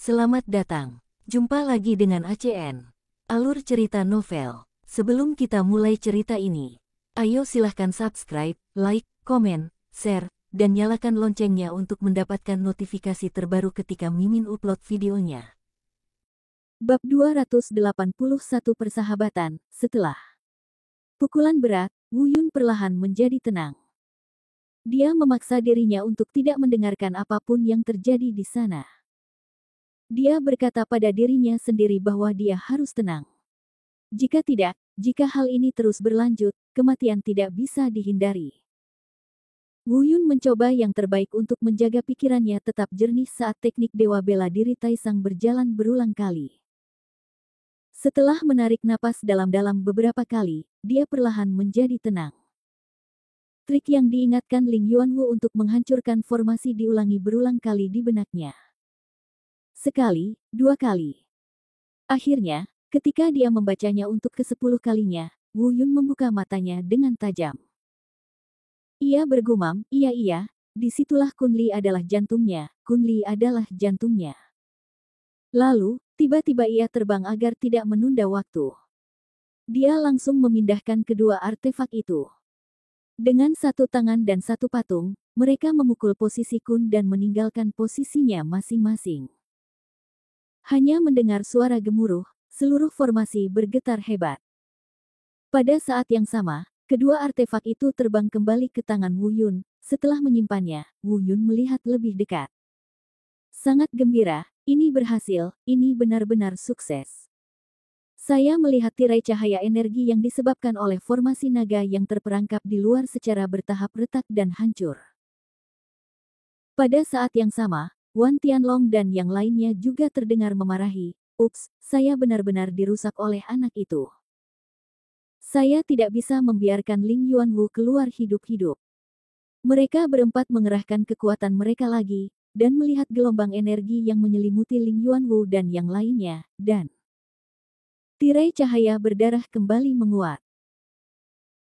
Selamat datang. Jumpa lagi dengan ACN. Alur cerita novel. Sebelum kita mulai cerita ini, ayo silahkan subscribe, like, komen, share, dan nyalakan loncengnya untuk mendapatkan notifikasi terbaru ketika Mimin upload videonya. Bab 281 Persahabatan. Setelah pukulan berat, Wu Yun perlahan menjadi tenang. Dia memaksa dirinya untuk tidak mendengarkan apapun yang terjadi di sana. Dia berkata pada dirinya sendiri bahwa dia harus tenang. Jika tidak, jika hal ini terus berlanjut, kematian tidak bisa dihindari. Wu Yun mencoba yang terbaik untuk menjaga pikirannya tetap jernih saat teknik dewa bela diri Taisang berjalan berulang kali. Setelah menarik napas dalam-dalam beberapa kali, dia perlahan menjadi tenang. Trik yang diingatkan Ling Yuanwu untuk menghancurkan formasi diulangi berulang kali di benaknya. Sekali, dua kali. Akhirnya, ketika dia membacanya untuk ke-10 kalinya, Wu Yun membuka matanya dengan tajam. Ia bergumam, iya, disitulah Kunli adalah jantungnya, Kunli adalah jantungnya. Lalu, tiba-tiba ia terbang agar tidak menunda waktu. Dia langsung memindahkan kedua artefak itu. Dengan satu tangan dan satu patung, mereka memukul posisi Kun dan meninggalkan posisinya masing-masing. Hanya mendengar suara gemuruh, seluruh formasi bergetar hebat. Pada saat yang sama, kedua artefak itu terbang kembali ke tangan Wu Yun. Setelah menyimpannya, Wu Yun melihat lebih dekat. Sangat gembira, ini berhasil, ini benar-benar sukses. Saya melihat tirai cahaya energi yang disebabkan oleh formasi naga yang terperangkap di luar secara bertahap retak dan hancur. Pada saat yang sama, Wan Tianlong dan yang lainnya juga terdengar memarahi. Ups, saya benar-benar dirusak oleh anak itu. Saya tidak bisa membiarkan Ling Yuanwu keluar hidup-hidup. Mereka berempat mengerahkan kekuatan mereka lagi, dan melihat gelombang energi yang menyelimuti Ling Yuanwu dan yang lainnya, dan tirai cahaya berdarah kembali menguat.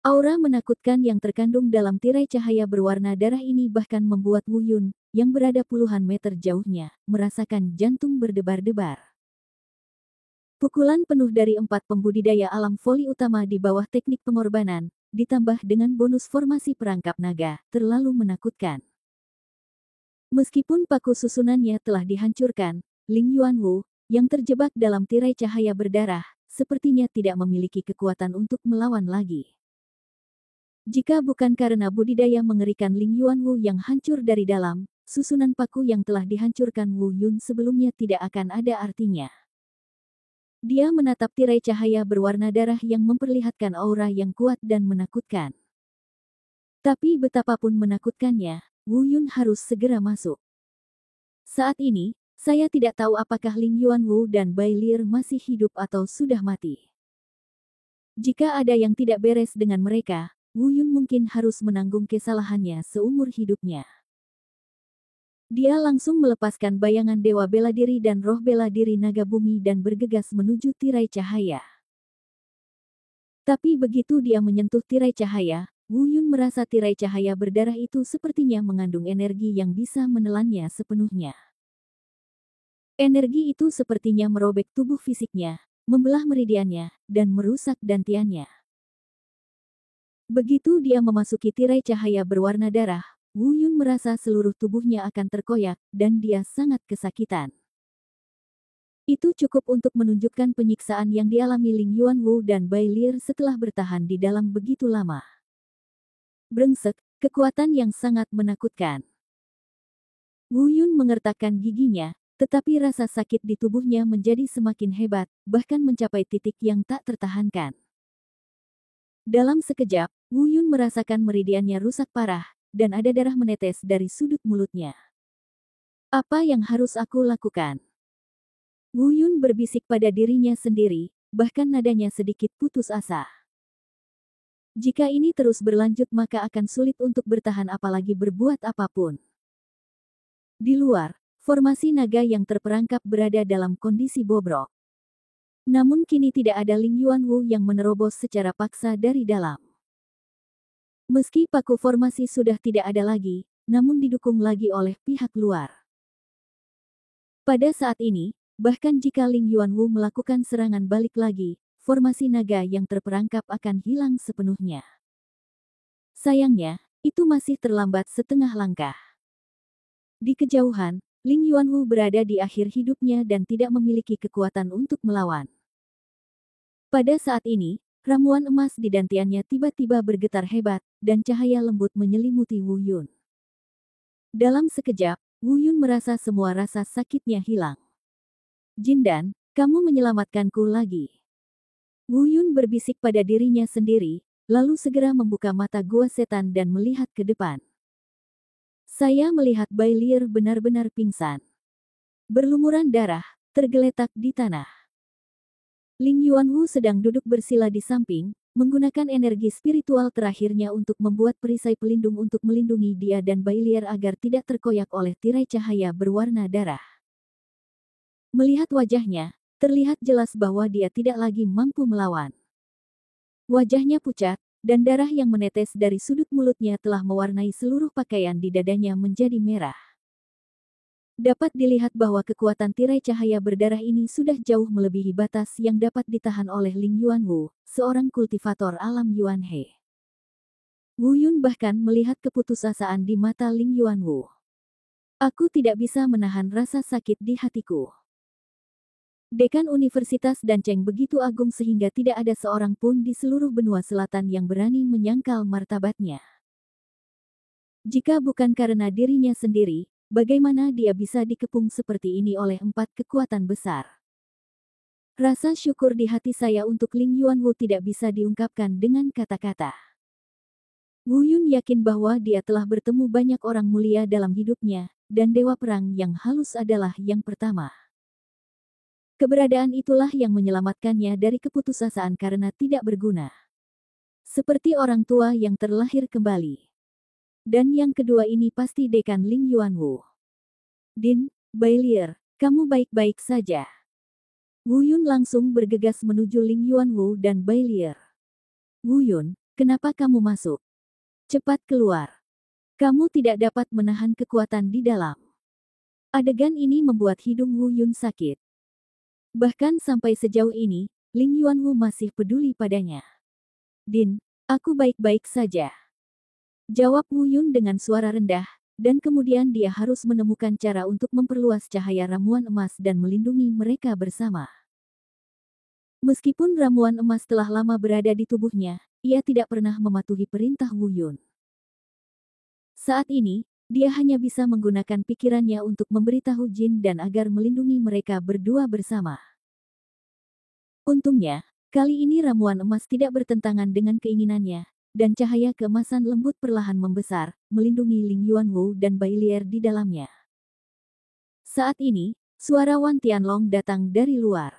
Aura menakutkan yang terkandung dalam tirai cahaya berwarna darah ini bahkan membuat Wu Yun, yang berada puluhan meter jauhnya, merasakan jantung berdebar-debar. Pukulan penuh dari 4 pembudidaya alam voli utama di bawah teknik pengorbanan, ditambah dengan bonus formasi perangkap naga, terlalu menakutkan. Meskipun paku susunannya telah dihancurkan, Ling Yuanwu, yang terjebak dalam tirai cahaya berdarah, sepertinya tidak memiliki kekuatan untuk melawan lagi. Jika bukan karena budidaya mengerikan Ling Yuanwu yang hancur dari dalam, susunan paku yang telah dihancurkan Wu Yun sebelumnya tidak akan ada artinya. Dia menatap tirai cahaya berwarna darah yang memperlihatkan aura yang kuat dan menakutkan. Tapi betapapun menakutkannya, Wu Yun harus segera masuk. Saat ini, saya tidak tahu apakah Ling Yuanwu dan Bai Lier masih hidup atau sudah mati. Jika ada yang tidak beres dengan mereka, Wu Yun mungkin harus menanggung kesalahannya seumur hidupnya. Dia langsung melepaskan bayangan dewa bela diri dan roh bela diri naga bumi dan bergegas menuju tirai cahaya. Tapi begitu dia menyentuh tirai cahaya, Wu Yun merasa tirai cahaya berdarah itu sepertinya mengandung energi yang bisa menelannya sepenuhnya. Energi itu sepertinya merobek tubuh fisiknya, membelah meridiannya, dan merusak dantiannya. Begitu dia memasuki tirai cahaya berwarna darah, Wu Yun merasa seluruh tubuhnya akan terkoyak, dan dia sangat kesakitan. Itu cukup untuk menunjukkan penyiksaan yang dialami Ling Yuanwu dan Bai Lier setelah bertahan di dalam begitu lama. Brengsek, kekuatan yang sangat menakutkan. Wu Yun mengertakkan giginya, tetapi rasa sakit di tubuhnya menjadi semakin hebat, bahkan mencapai titik yang tak tertahankan. Dalam sekejap, Wu Yun merasakan meridiannya rusak parah, dan ada darah menetes dari sudut mulutnya. Apa yang harus aku lakukan? Wu Yun berbisik pada dirinya sendiri, bahkan nadanya sedikit putus asa. Jika ini terus berlanjut maka akan sulit untuk bertahan apalagi berbuat apapun. Di luar, formasi naga yang terperangkap berada dalam kondisi bobrok. Namun kini tidak ada Ling Yuanwu yang menerobos secara paksa dari dalam. Meski paku formasi sudah tidak ada lagi, namun didukung lagi oleh pihak luar. Pada saat ini, bahkan jika Ling Yuanwu melakukan serangan balik lagi, formasi naga yang terperangkap akan hilang sepenuhnya. Sayangnya, itu masih terlambat setengah langkah. Di kejauhan, Ling Yuanwu berada di akhir hidupnya dan tidak memiliki kekuatan untuk melawan. Pada saat ini, ramuan emas di dantiannya tiba-tiba bergetar hebat, dan cahaya lembut menyelimuti Wu Yun. Dalam sekejap, Wu Yun merasa semua rasa sakitnya hilang. Jindan, kamu menyelamatkanku lagi. Wu Yun berbisik pada dirinya sendiri, lalu segera membuka mata gua setan dan melihat ke depan. Saya melihat Bai Lier benar-benar pingsan. Berlumuran darah, tergeletak di tanah. Ling Yuanwu sedang duduk bersila di samping, menggunakan energi spiritual terakhirnya untuk membuat perisai pelindung untuk melindungi dia dan Bai Lier agar tidak terkoyak oleh tirai cahaya berwarna darah. Melihat wajahnya, terlihat jelas bahwa dia tidak lagi mampu melawan. Wajahnya pucat, dan darah yang menetes dari sudut mulutnya telah mewarnai seluruh pakaian di dadanya menjadi merah. Dapat dilihat bahwa kekuatan tirai cahaya berdarah ini sudah jauh melebihi batas yang dapat ditahan oleh Ling Yuanwu, seorang kultivator alam Yuan He. Wu Yun bahkan melihat keputusasaan di mata Ling Yuanwu. Aku tidak bisa menahan rasa sakit di hatiku. Dekan Universitas Dancheng begitu agung sehingga tidak ada seorang pun di seluruh benua selatan yang berani menyangkal martabatnya. Jika bukan karena dirinya sendiri, bagaimana dia bisa dikepung seperti ini oleh 4 kekuatan besar? Rasa syukur di hati saya untuk Ling Yuanwu tidak bisa diungkapkan dengan kata-kata. Wu Yun yakin bahwa dia telah bertemu banyak orang mulia dalam hidupnya, dan dewa perang yang halus adalah yang pertama. Keberadaan itulah yang menyelamatkannya dari keputusasaan karena tidak berguna. Seperti orang tua yang terlahir kembali. Dan yang kedua ini pasti dekan Ling Yuanwu. Din, Bai Lier, kamu baik-baik saja. Wu Yun langsung bergegas menuju Ling Yuanwu dan Bai Lier. Wu Yun, kenapa kamu masuk? Cepat keluar. Kamu tidak dapat menahan kekuatan di dalam. Adegan ini membuat hidung Wu Yun sakit. Bahkan sampai sejauh ini, Ling Yuanwu masih peduli padanya. Din, aku baik-baik saja. Jawab Wu Yun dengan suara rendah, dan kemudian dia harus menemukan cara untuk memperluas cahaya ramuan emas dan melindungi mereka bersama. Meskipun ramuan emas telah lama berada di tubuhnya, ia tidak pernah mematuhi perintah Wu Yun. Saat ini, dia hanya bisa menggunakan pikirannya untuk memberitahu Jin dan agar melindungi mereka berdua bersama. Untungnya, kali ini ramuan emas tidak bertentangan dengan keinginannya, dan cahaya keemasan lembut perlahan membesar, melindungi Ling Yuanwu dan Bai Lier di dalamnya. Saat ini, suara Wan Tianlong datang dari luar.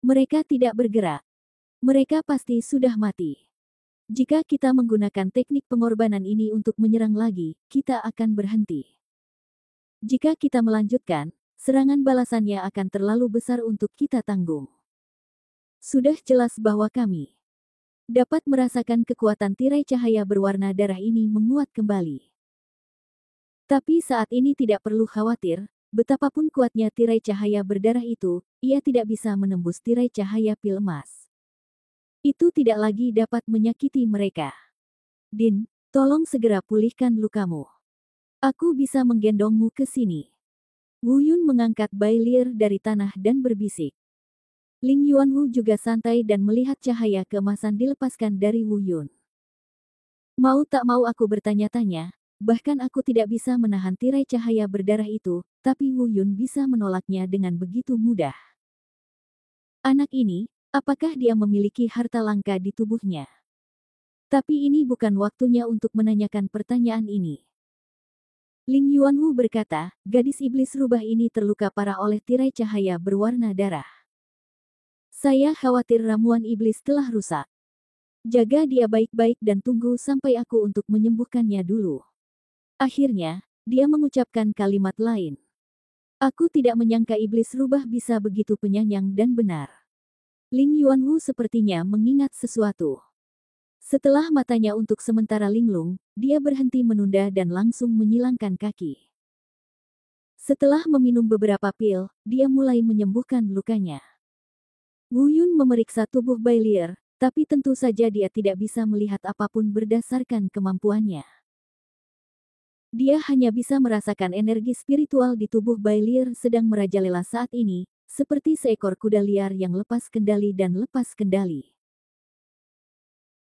Mereka tidak bergerak. Mereka pasti sudah mati. Jika kita menggunakan teknik pengorbanan ini untuk menyerang lagi, kita akan berhenti. Jika kita melanjutkan, serangan balasannya akan terlalu besar untuk kita tanggung. Sudah jelas bahwa kami dapat merasakan kekuatan tirai cahaya berwarna darah ini menguat kembali. Tapi saat ini tidak perlu khawatir, betapapun kuatnya tirai cahaya berdarah itu, ia tidak bisa menembus tirai cahaya pil emas. Itu tidak lagi dapat menyakiti mereka. Din, tolong segera pulihkan lukamu. Aku bisa menggendongmu ke sini. Wu Yun mengangkat Bai Lier dari tanah dan berbisik. Ling Yuanwu juga santai dan melihat cahaya keemasan dilepaskan dari Wu Yun. Mau tak mau aku bertanya-tanya, bahkan aku tidak bisa menahan tirai cahaya berdarah itu, tapi Wu Yun bisa menolaknya dengan begitu mudah. Anak ini, apakah dia memiliki harta langka di tubuhnya? Tapi ini bukan waktunya untuk menanyakan pertanyaan ini. Ling Yuanwu berkata, gadis iblis rubah ini terluka parah oleh tirai cahaya berwarna darah. Saya khawatir ramuan iblis telah rusak. Jaga dia baik-baik dan tunggu sampai aku untuk menyembuhkannya dulu. Akhirnya, dia mengucapkan kalimat lain. Aku tidak menyangka iblis rubah bisa begitu penyayang dan benar. Ling Yuanwu sepertinya mengingat sesuatu. Setelah matanya untuk sementara linglung, dia berhenti menunda dan langsung menyilangkan kaki. Setelah meminum beberapa pil, dia mulai menyembuhkan lukanya. Wu Yun memeriksa tubuh Bailier, tapi tentu saja dia tidak bisa melihat apapun berdasarkan kemampuannya. Dia hanya bisa merasakan energi spiritual di tubuh Bailier sedang merajalela saat ini, seperti seekor kuda liar yang lepas kendali dan lepas kendali.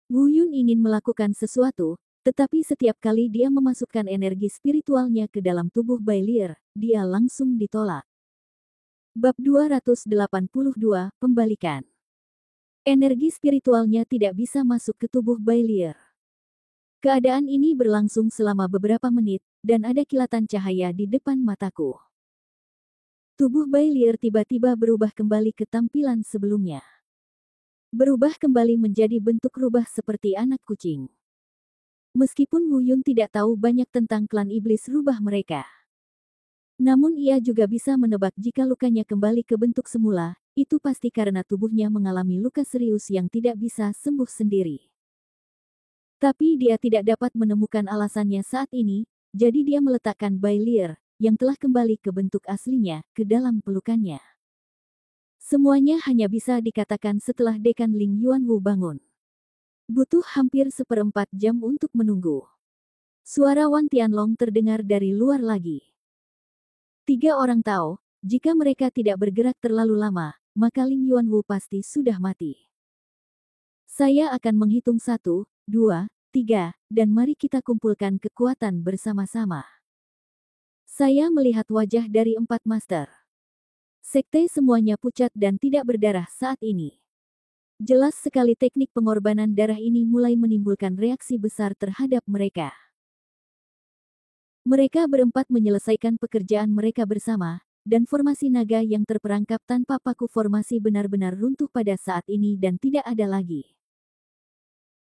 Wu Yun ingin melakukan sesuatu, tetapi setiap kali dia memasukkan energi spiritualnya ke dalam tubuh Bailier, dia langsung ditolak. Bab 282, Pembalikan. Energi spiritualnya tidak bisa masuk ke tubuh Bailier. Keadaan ini berlangsung selama beberapa menit, dan ada kilatan cahaya di depan mataku. Tubuh Bailier tiba-tiba berubah kembali ke tampilan sebelumnya. Berubah kembali menjadi bentuk rubah seperti anak kucing. Meskipun Wu Yun tidak tahu banyak tentang klan iblis rubah mereka. Namun ia juga bisa menebak jika lukanya kembali ke bentuk semula, itu pasti karena tubuhnya mengalami luka serius yang tidak bisa sembuh sendiri. Tapi dia tidak dapat menemukan alasannya saat ini, jadi dia meletakkan Bailier, yang telah kembali ke bentuk aslinya, ke dalam pelukannya. Semuanya hanya bisa dikatakan setelah Dekan Ling Yuanwu bangun. Butuh hampir 1/4 jam untuk menunggu. Suara Wan Tianlong terdengar dari luar lagi. 3 orang tahu, jika mereka tidak bergerak terlalu lama, maka Ling Yuanwu pasti sudah mati. Saya akan menghitung 1, 2, 3, dan mari kita kumpulkan kekuatan bersama-sama. Saya melihat wajah dari 4 master. Sekte semuanya pucat dan tidak berdarah saat ini. Jelas sekali teknik pengorbanan darah ini mulai menimbulkan reaksi besar terhadap mereka. Mereka berempat menyelesaikan pekerjaan mereka bersama, dan formasi naga yang terperangkap tanpa paku formasi benar-benar runtuh pada saat ini dan tidak ada lagi.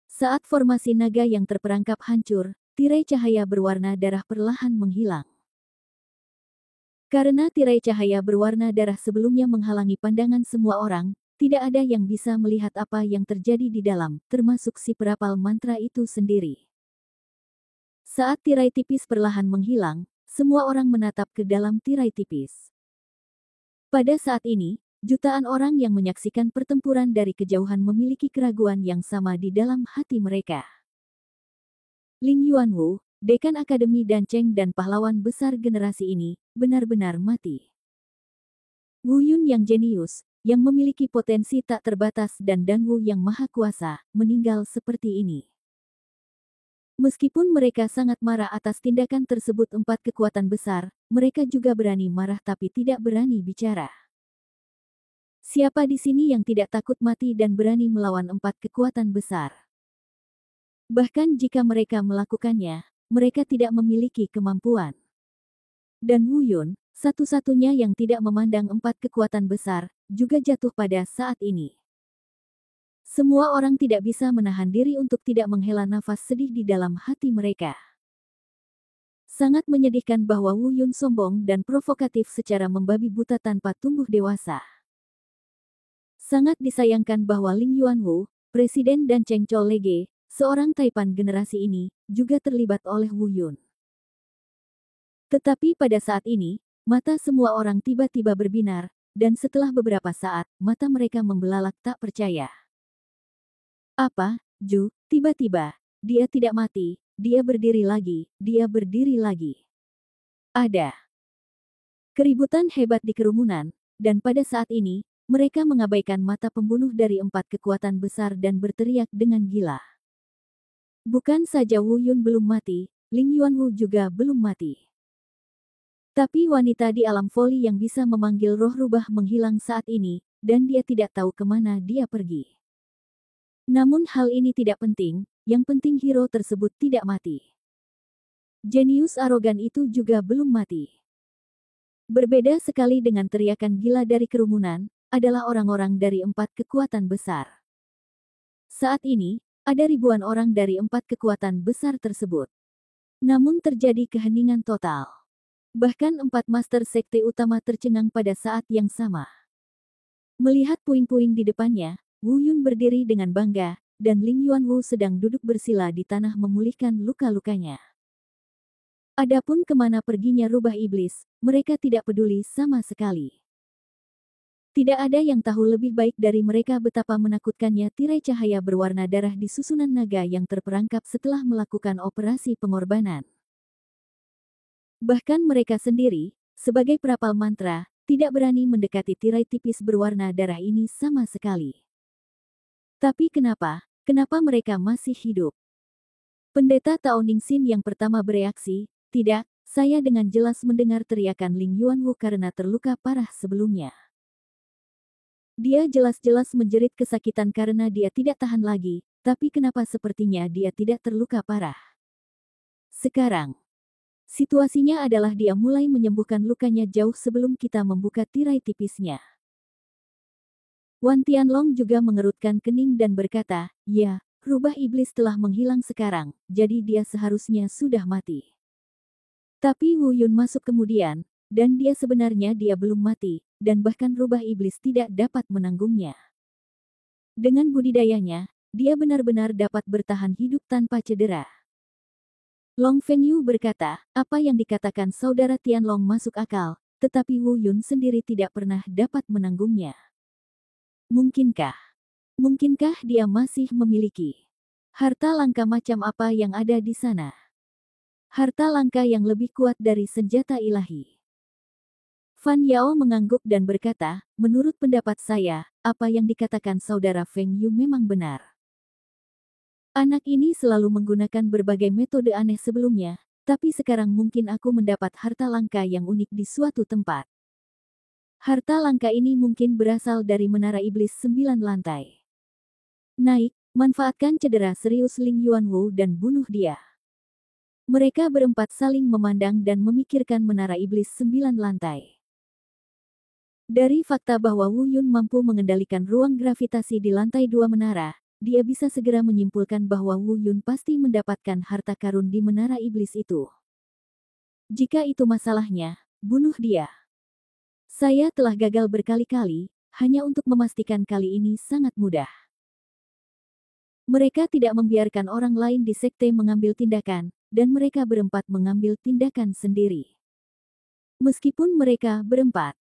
Saat formasi naga yang terperangkap hancur, tirai cahaya berwarna darah perlahan menghilang. Karena tirai cahaya berwarna darah sebelumnya menghalangi pandangan semua orang, tidak ada yang bisa melihat apa yang terjadi di dalam, termasuk si perapal mantra itu sendiri. Saat tirai tipis perlahan menghilang, semua orang menatap ke dalam tirai tipis. Pada saat ini, jutaan orang yang menyaksikan pertempuran dari kejauhan memiliki keraguan yang sama di dalam hati mereka. Ling Yuanwu, Dekan Akademi dan Cheng dan pahlawan besar generasi ini, benar-benar mati. Wu Yun yang jenius, yang memiliki potensi tak terbatas dan Dan Wu yang maha kuasa, meninggal seperti ini. Meskipun mereka sangat marah atas tindakan tersebut 4 kekuatan besar, mereka juga berani marah tapi tidak berani bicara. Siapa di sini yang tidak takut mati dan berani melawan 4 kekuatan besar? Bahkan jika mereka melakukannya, mereka tidak memiliki kemampuan. Dan Wu Yun, satu-satunya yang tidak memandang 4 kekuatan besar, juga jatuh pada saat ini. Semua orang tidak bisa menahan diri untuk tidak menghela nafas sedih di dalam hati mereka. Sangat menyedihkan bahwa Wu Yun sombong dan provokatif secara membabi buta tanpa tumbuh dewasa. Sangat disayangkan bahwa Ling Yuanwu, Presiden dan Cheng Cholege, seorang Taipan generasi ini, juga terlibat oleh Wu Yun. Tetapi pada saat ini, mata semua orang tiba-tiba berbinar, dan setelah beberapa saat, mata mereka membelalak tak percaya. Apa, Ju, tiba-tiba, dia tidak mati, dia berdiri lagi, dia berdiri lagi. Ada keributan hebat di kerumunan, dan pada saat ini, mereka mengabaikan mata pembunuh dari 4 kekuatan besar dan berteriak dengan gila. Bukan saja Wu Yun belum mati, Ling Yuanwu juga belum mati. Tapi wanita di alam voli yang bisa memanggil roh rubah menghilang saat ini, dan dia tidak tahu kemana dia pergi. Namun hal ini tidak penting, yang penting hero tersebut tidak mati. Jenius arogan itu juga belum mati. Berbeda sekali dengan teriakan gila dari kerumunan, adalah orang-orang dari 4 kekuatan besar. Saat ini, ada ribuan orang dari 4 kekuatan besar tersebut. Namun terjadi keheningan total. Bahkan 4 master sekte utama tercengang pada saat yang sama. Melihat puing-puing di depannya, Wu Yun berdiri dengan bangga, dan Ling Yuanwu sedang duduk bersila di tanah memulihkan luka-lukanya. Adapun kemana perginya rubah iblis, mereka tidak peduli sama sekali. Tidak ada yang tahu lebih baik dari mereka betapa menakutkannya tirai cahaya berwarna darah di susunan naga yang terperangkap setelah melakukan operasi pengorbanan. Bahkan mereka sendiri, sebagai perapal mantra, tidak berani mendekati tirai tipis berwarna darah ini sama sekali. Tapi kenapa mereka masih hidup? Pendeta Tao Ningsin yang pertama bereaksi, tidak, saya dengan jelas mendengar teriakan Ling Yuanwu karena terluka parah sebelumnya. Dia jelas-jelas menjerit kesakitan karena dia tidak tahan lagi, tapi kenapa sepertinya dia tidak terluka parah? Sekarang, situasinya adalah dia mulai menyembuhkan lukanya jauh sebelum kita membuka tirai tipisnya. Wan Tianlong juga mengerutkan kening dan berkata, ya, rubah iblis telah menghilang sekarang, jadi dia seharusnya sudah mati. Tapi Wu Yun masuk kemudian, dan dia sebenarnya belum mati, dan bahkan rubah iblis tidak dapat menanggungnya. Dengan budidayanya, dia benar-benar dapat bertahan hidup tanpa cedera. Long Fengyu berkata, apa yang dikatakan saudara Tianlong masuk akal, tetapi Wu Yun sendiri tidak pernah dapat menanggungnya. Mungkinkah dia masih memiliki harta langka macam apa yang ada di sana? Harta langka yang lebih kuat dari senjata ilahi. Fan Yao mengangguk dan berkata, menurut pendapat saya, apa yang dikatakan saudara Feng Yu memang benar. Anak ini selalu menggunakan berbagai metode aneh sebelumnya, tapi sekarang mungkin aku mendapat harta langka yang unik di suatu tempat. Harta langka ini mungkin berasal dari menara iblis 9 lantai. Naik, manfaatkan cedera serius Ling Yuanwu dan bunuh dia. Mereka berempat saling memandang dan memikirkan menara iblis 9 lantai. Dari fakta bahwa Wu Yun mampu mengendalikan ruang gravitasi di lantai 2 menara, dia bisa segera menyimpulkan bahwa Wu Yun pasti mendapatkan harta karun di menara iblis itu. Jika itu masalahnya, bunuh dia. Saya telah gagal berkali-kali, hanya untuk memastikan kali ini sangat mudah. Mereka tidak membiarkan orang lain di sekte mengambil tindakan, dan mereka berempat mengambil tindakan sendiri. Meskipun mereka berempat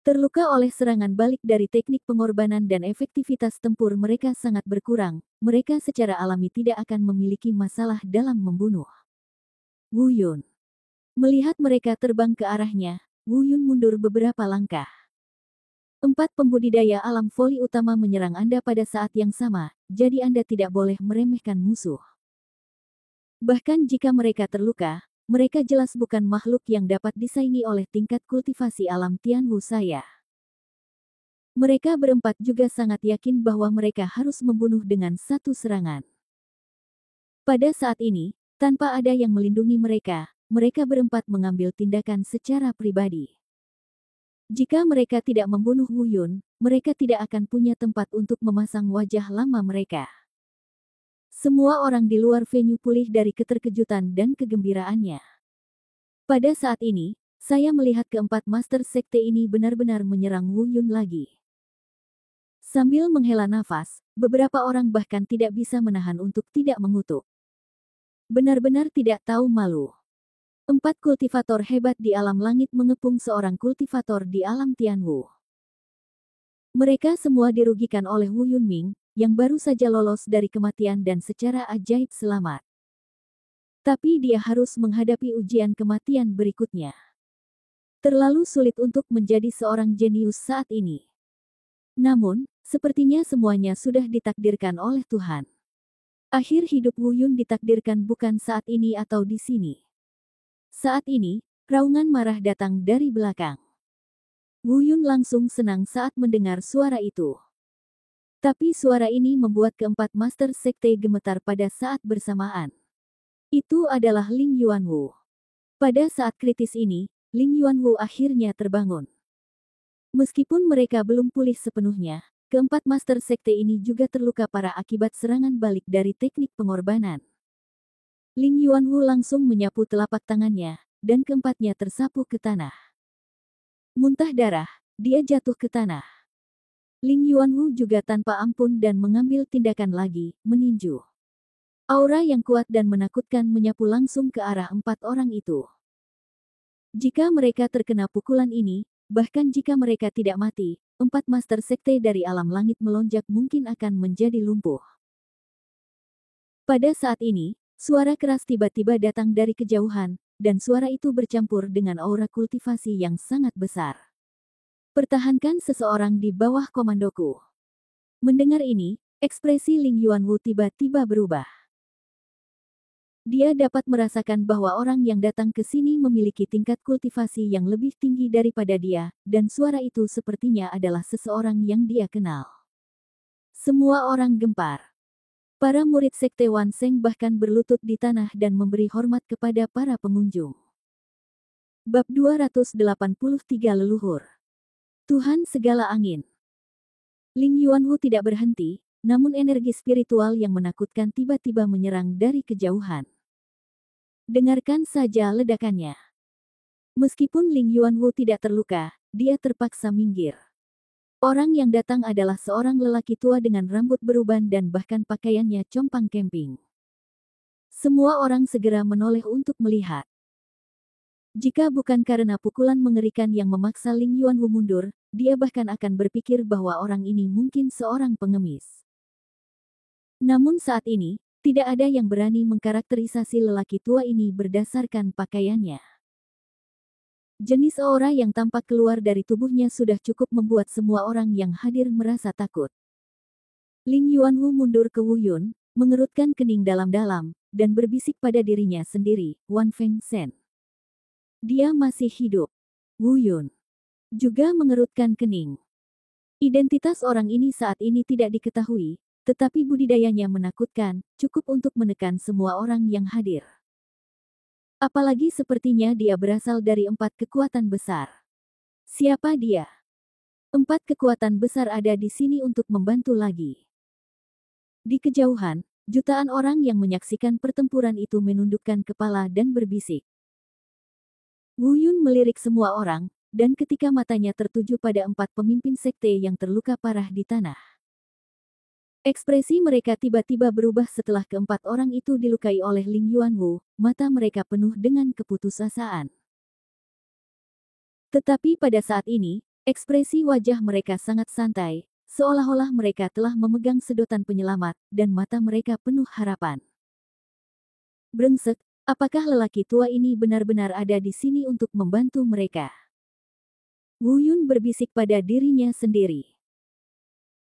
terluka oleh serangan balik dari teknik pengorbanan dan efektivitas tempur mereka sangat berkurang, mereka secara alami tidak akan memiliki masalah dalam membunuh. Wu Yun. Melihat mereka terbang ke arahnya, Wu Yun mundur beberapa langkah. 4 pembudidaya alam voli utama menyerang Anda pada saat yang sama, jadi Anda tidak boleh meremehkan musuh. Bahkan jika mereka terluka, mereka jelas bukan makhluk yang dapat disaingi oleh tingkat kultivasi alam Tianwu saya. Mereka berempat juga sangat yakin bahwa mereka harus membunuh dengan satu serangan. Pada saat ini, tanpa ada yang melindungi mereka berempat mengambil tindakan secara pribadi. Jika mereka tidak membunuh Wu Yun, mereka tidak akan punya tempat untuk memasang wajah lama mereka. Semua orang di luar venue pulih dari keterkejutan dan kegembiraannya. Pada saat ini, saya melihat keempat master sekte ini benar-benar menyerang Wu Yun lagi. Sambil menghela nafas, beberapa orang bahkan tidak bisa menahan untuk tidak mengutuk. Benar-benar tidak tahu malu. 4 kultivator hebat di alam langit mengepung seorang kultivator di alam Tianwu. Mereka semua dirugikan oleh Wu Yunming, yang baru saja lolos dari kematian dan secara ajaib selamat. Tapi dia harus menghadapi ujian kematian berikutnya. Terlalu sulit untuk menjadi seorang jenius saat ini. Namun, sepertinya semuanya sudah ditakdirkan oleh Tuhan. Akhir hidup Wu Yun ditakdirkan bukan saat ini atau di sini. Saat ini, raungan marah datang dari belakang. Wu Yun langsung senang saat mendengar suara itu. Tapi suara ini membuat keempat master sekte gemetar pada saat bersamaan. Itu adalah Ling Yuanwu. Pada saat kritis ini, Ling Yuanwu akhirnya terbangun. Meskipun mereka belum pulih sepenuhnya, keempat master sekte ini juga terluka parah akibat serangan balik dari teknik pengorbanan. Ling Yuanwu langsung menyapu telapak tangannya, dan keempatnya tersapu ke tanah. Muntah darah, dia jatuh ke tanah. Ling Yuanwu juga tanpa ampun dan mengambil tindakan lagi, meninju. Aura yang kuat dan menakutkan menyapu langsung ke arah 4 orang itu. Jika mereka terkena pukulan ini, bahkan jika mereka tidak mati, 4 master sekte dari alam langit melonjak mungkin akan menjadi lumpuh. Pada saat ini, suara keras tiba-tiba datang dari kejauhan, dan suara itu bercampur dengan aura kultivasi yang sangat besar. Pertahankan seseorang di bawah komandoku. Mendengar ini, ekspresi Ling Yuanwu tiba-tiba berubah. Dia dapat merasakan bahwa orang yang datang ke sini memiliki tingkat kultivasi yang lebih tinggi daripada dia, dan suara itu sepertinya adalah seseorang yang dia kenal. Semua orang gempar. Para murid Sekte Wan Seng bahkan berlutut di tanah dan memberi hormat kepada para pengunjung. Bab 283 Leluhur. Tuhan segala angin. Ling Yuanwu tidak berhenti, namun energi spiritual yang menakutkan tiba-tiba menyerang dari kejauhan. Dengarkan saja ledakannya. Meskipun Ling Yuanwu tidak terluka, dia terpaksa minggir. Orang yang datang adalah seorang lelaki tua dengan rambut beruban dan bahkan pakaiannya compang camping. Semua orang segera menoleh untuk melihat. Jika bukan karena pukulan mengerikan yang memaksa Ling Yuanwu mundur, dia bahkan akan berpikir bahwa orang ini mungkin seorang pengemis. Namun saat ini, tidak ada yang berani mengkarakterisasi lelaki tua ini berdasarkan pakaiannya. Jenis aura yang tampak keluar dari tubuhnya sudah cukup membuat semua orang yang hadir merasa takut. Ling Yuanwu mundur ke Wu Yun, mengerutkan kening dalam-dalam, dan berbisik pada dirinya sendiri, Wan Feng Shen. Dia masih hidup. Wu Yun juga mengerutkan kening. Identitas orang ini saat ini tidak diketahui, tetapi budidayanya menakutkan, cukup untuk menekan semua orang yang hadir. Apalagi sepertinya dia berasal dari 4 kekuatan besar. Siapa dia? 4 kekuatan besar ada di sini untuk membantu lagi. Di kejauhan, jutaan orang yang menyaksikan pertempuran itu menundukkan kepala dan berbisik. Wu Yun melirik semua orang, dan ketika matanya tertuju pada 4 pemimpin sekte yang terluka parah di tanah. Ekspresi mereka tiba-tiba berubah setelah keempat orang itu dilukai oleh Ling Yuanwu, mata mereka penuh dengan keputusasaan. Tetapi pada saat ini, ekspresi wajah mereka sangat santai, seolah-olah mereka telah memegang sedotan penyelamat, dan mata mereka penuh harapan. Brengsek, apakah lelaki tua ini benar-benar ada di sini untuk membantu mereka? Wu Yun berbisik pada dirinya sendiri.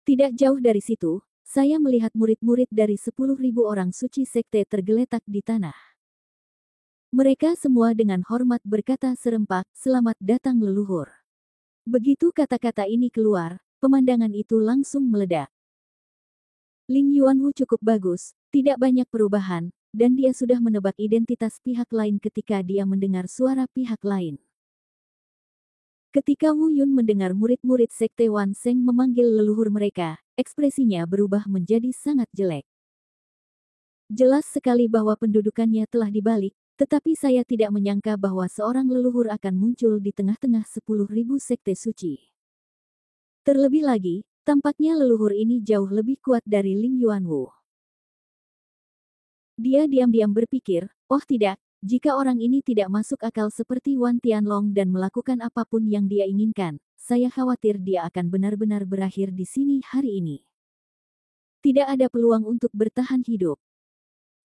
Tidak jauh dari situ, saya melihat murid-murid dari 10.000 orang suci sekte tergeletak di tanah. Mereka semua dengan hormat berkata serempak, "Selamat datang leluhur." Begitu kata-kata ini keluar, pemandangan itu langsung meledak. Ling Yuanwu cukup bagus, tidak banyak perubahan, dan dia sudah menebak identitas pihak lain ketika dia mendengar suara pihak lain. Ketika Wu Yun mendengar murid-murid Sekte Wan Seng memanggil leluhur mereka, ekspresinya berubah menjadi sangat jelek. Jelas sekali bahwa pendudukannya telah dibalik, tetapi saya tidak menyangka bahwa seorang leluhur akan muncul di tengah-tengah 10.000 sekte suci. Terlebih lagi, tampaknya leluhur ini jauh lebih kuat dari Ling Yuanwu. Dia diam-diam berpikir, oh tidak, jika orang ini tidak masuk akal seperti Wan Tianlong dan melakukan apapun yang dia inginkan, saya khawatir dia akan benar-benar berakhir di sini hari ini. Tidak ada peluang untuk bertahan hidup.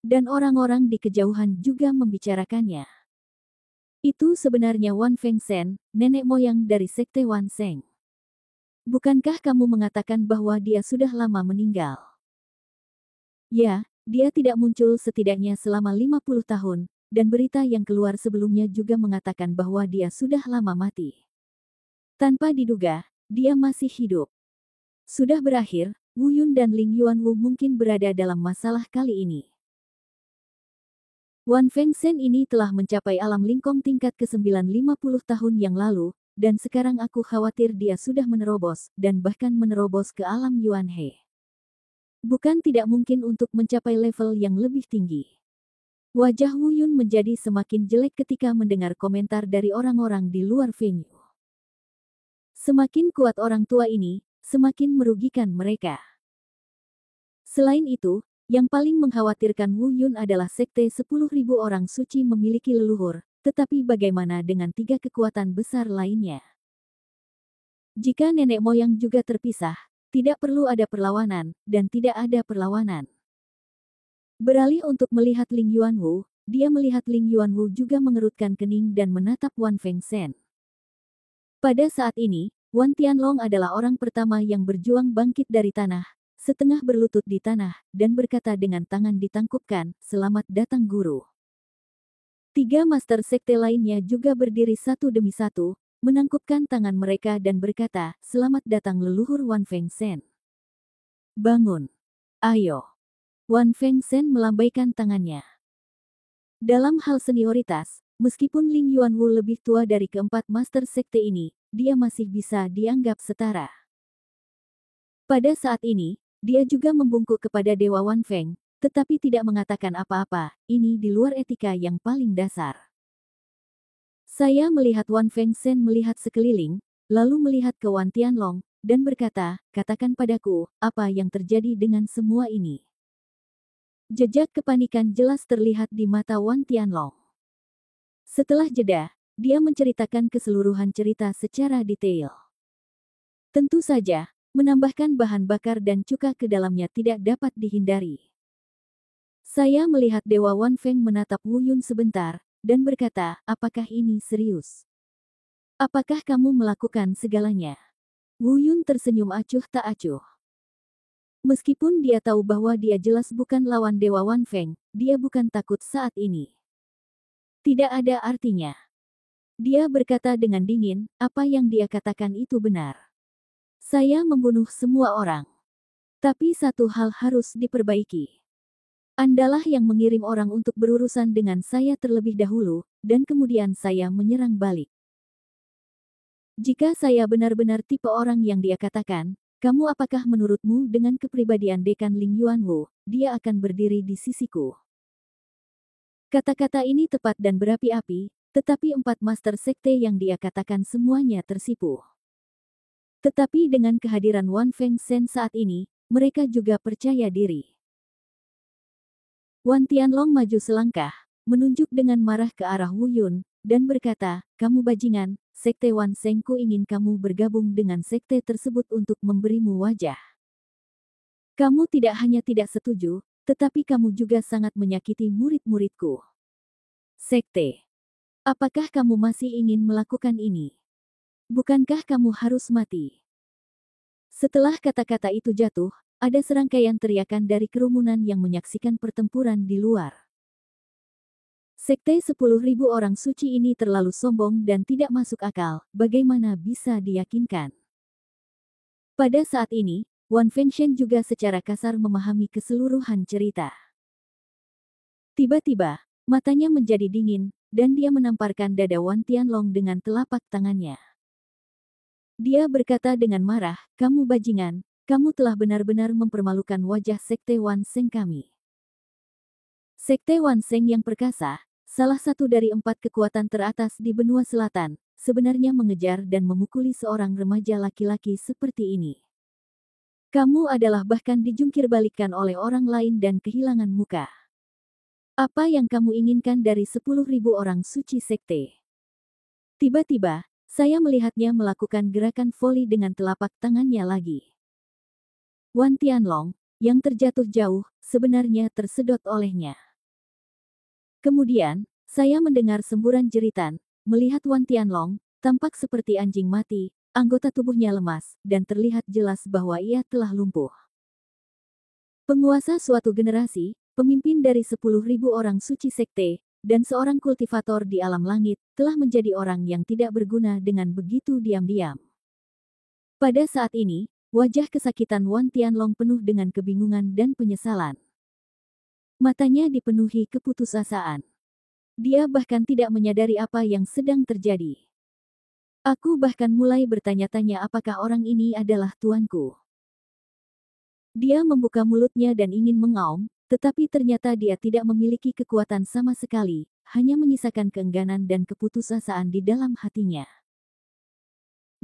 Dan orang-orang di kejauhan juga membicarakannya. Itu sebenarnya Wan Feng Shen, nenek moyang dari Sekte Wan Seng. Bukankah kamu mengatakan bahwa dia sudah lama meninggal? Ya, dia tidak muncul setidaknya selama 50 tahun. Dan berita yang keluar sebelumnya juga mengatakan bahwa dia sudah lama mati. Tanpa diduga, dia masih hidup. Sudah berakhir, Wu Yun dan Ling Yuanwu mungkin berada dalam masalah kali ini. Wan Feng Shen ini telah mencapai alam lingkong tingkat ke-9 50 tahun yang lalu, dan sekarang aku khawatir dia sudah menerobos, dan bahkan menerobos ke alam Yuan He. Bukan tidak mungkin untuk mencapai level yang lebih tinggi. Wajah Wu Yun menjadi semakin jelek ketika mendengar komentar dari orang-orang di luar venue. Semakin kuat orang tua ini, semakin merugikan mereka. Selain itu, Yang paling mengkhawatirkan Wu Yun adalah sekte 10.000 orang suci memiliki leluhur, tetapi bagaimana dengan 3 kekuatan besar lainnya? Jika nenek moyang juga terpisah, tidak perlu ada perlawanan, dan tidak ada perlawanan. Beralih untuk melihat Ling Yuanwu, dia melihat Ling Yuanwu juga mengerutkan kening dan menatap Wan Fengsen. Pada saat ini, Wan Tianlong adalah orang pertama yang berjuang bangkit dari tanah, setengah berlutut di tanah, dan berkata dengan tangan ditangkupkan, "Selamat datang guru." 3 master sekte lainnya juga berdiri satu demi satu, menangkupkan tangan mereka dan berkata, "Selamat datang leluhur Wan Fengsen. Bangun. Ayo." Wan Fengsen melambaikan tangannya. Dalam hal senioritas, meskipun Ling Yuanwu lebih tua dari keempat master sekte ini, dia masih bisa dianggap setara. Pada saat ini, dia juga membungkuk kepada Dewa Wan Feng, tetapi tidak mengatakan apa-apa. Ini di luar etika yang paling dasar. Saya melihat Wan Fengsen melihat sekeliling, lalu melihat ke Wan Tianlong, dan berkata, "Katakan padaku, apa yang terjadi dengan semua ini?" Jejak kepanikan jelas terlihat di mata Wan Tianlong. Setelah jeda, dia menceritakan keseluruhan cerita secara detail. Tentu saja, menambahkan bahan bakar dan cuka ke dalamnya tidak dapat dihindari. Saya melihat Dewa Wan Feng menatap Wu Yun sebentar, dan berkata, "Apakah ini serius? Apakah kamu melakukan segalanya?" Wu Yun tersenyum acuh tak acuh. Meskipun dia tahu bahwa dia jelas bukan lawan Dewa Wan Feng, dia bukan takut saat ini. Tidak ada artinya. Dia berkata dengan dingin, apa yang dia katakan itu benar. Saya membunuh semua orang. Tapi satu hal harus diperbaiki. Andalah yang mengirim orang untuk berurusan dengan saya terlebih dahulu, dan kemudian saya menyerang balik. Jika saya benar-benar tipe orang yang dia katakan, kamu apakah menurutmu dengan kepribadian Dekan Ling Yuanwu, dia akan berdiri di sisiku? Kata-kata ini tepat dan berapi-api, tetapi 4 master sekte yang dia katakan semuanya tersipu. Tetapi dengan kehadiran Wan Fengsen saat ini, mereka juga percaya diri. Wan Tianlong maju selangkah, menunjuk dengan marah ke arah Wu Yun, dan berkata, "Kamu bajingan, sekte Wan Sengku ingin kamu bergabung dengan sekte tersebut untuk memberimu wajah. Kamu tidak hanya tidak setuju, tetapi kamu juga sangat menyakiti murid-muridku. Sekte. Apakah kamu masih ingin melakukan ini? Bukankah kamu harus mati?" Setelah kata-kata itu jatuh, ada serangkaian teriakan dari kerumunan yang menyaksikan pertempuran di luar. Sekte 10.000 orang suci ini terlalu sombong dan tidak masuk akal, bagaimana bisa diyakinkan? Pada saat ini, Wan Fengsen juga secara kasar memahami keseluruhan cerita. Tiba-tiba, matanya menjadi dingin, dan dia menamparkan dada Wan Tianlong dengan telapak tangannya. Dia berkata dengan marah, "Kamu bajingan, kamu telah benar-benar mempermalukan wajah sekte Wan Seng kami." Sekte Wan Seng yang perkasa, salah satu dari 4 kekuatan teratas di benua selatan, sebenarnya mengejar dan memukuli seorang remaja laki-laki seperti ini. Kamu adalah bahkan dijungkirbalikkan oleh orang lain dan kehilangan muka. Apa yang kamu inginkan dari 10.000 orang suci sekte? Tiba-tiba, saya melihatnya melakukan gerakan voli dengan telapak tangannya lagi. Wan Tianlong, yang terjatuh jauh, sebenarnya tersedot olehnya. Kemudian, saya mendengar semburan jeritan, melihat Wan Tianlong, tampak seperti anjing mati, anggota tubuhnya lemas, dan terlihat jelas bahwa ia telah lumpuh. Penguasa suatu generasi, pemimpin dari 10.000 orang suci sekte, dan seorang kultivator di alam langit, telah menjadi orang yang tidak berguna dengan begitu diam-diam. Pada saat ini, wajah kesakitan Wan Tianlong penuh dengan kebingungan dan penyesalan. Matanya dipenuhi keputusasaan. Dia bahkan tidak menyadari apa yang sedang terjadi. Aku bahkan mulai bertanya-tanya apakah orang ini adalah tuanku. Dia membuka mulutnya dan ingin mengaum, tetapi ternyata dia tidak memiliki kekuatan sama sekali, hanya menyisakan keengganan dan keputusasaan di dalam hatinya.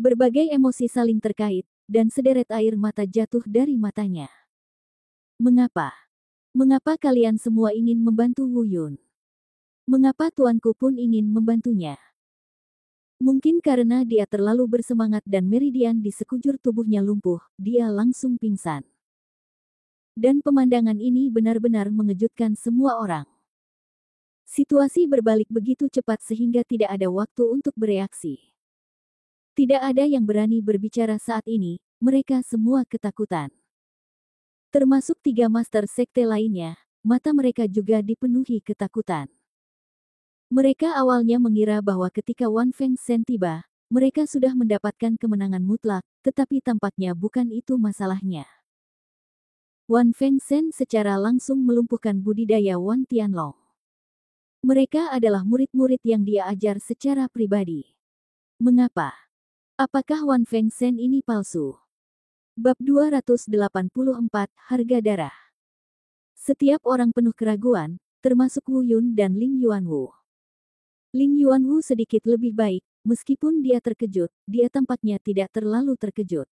Berbagai emosi saling terkait, dan sederet air mata jatuh dari matanya. Mengapa? Mengapa kalian semua ingin membantu Wu Yun? Mengapa tuanku pun ingin membantunya? Mungkin karena dia terlalu bersemangat dan meridian di sekujur tubuhnya lumpuh, dia langsung pingsan. Dan pemandangan ini benar-benar mengejutkan semua orang. Situasi berbalik begitu cepat sehingga tidak ada waktu untuk bereaksi. Tidak ada yang berani berbicara saat ini, mereka semua ketakutan. Termasuk 3 master sekte lainnya, mata mereka juga dipenuhi ketakutan. Mereka awalnya mengira bahwa ketika Wan Feng Shen tiba, mereka sudah mendapatkan kemenangan mutlak, tetapi tampaknya bukan itu masalahnya. Wan Feng Shen secara langsung melumpuhkan budidaya Wan Tianlong. Mereka adalah murid-murid yang dia ajar secara pribadi. Mengapa? Apakah Wan Feng Shen ini palsu? Bab 284, Harga Darah. Setiap orang penuh keraguan, termasuk Wu Yun dan Ling Yuanwu. Ling Yuanwu sedikit lebih baik, meskipun dia terkejut, dia tampaknya tidak terlalu terkejut.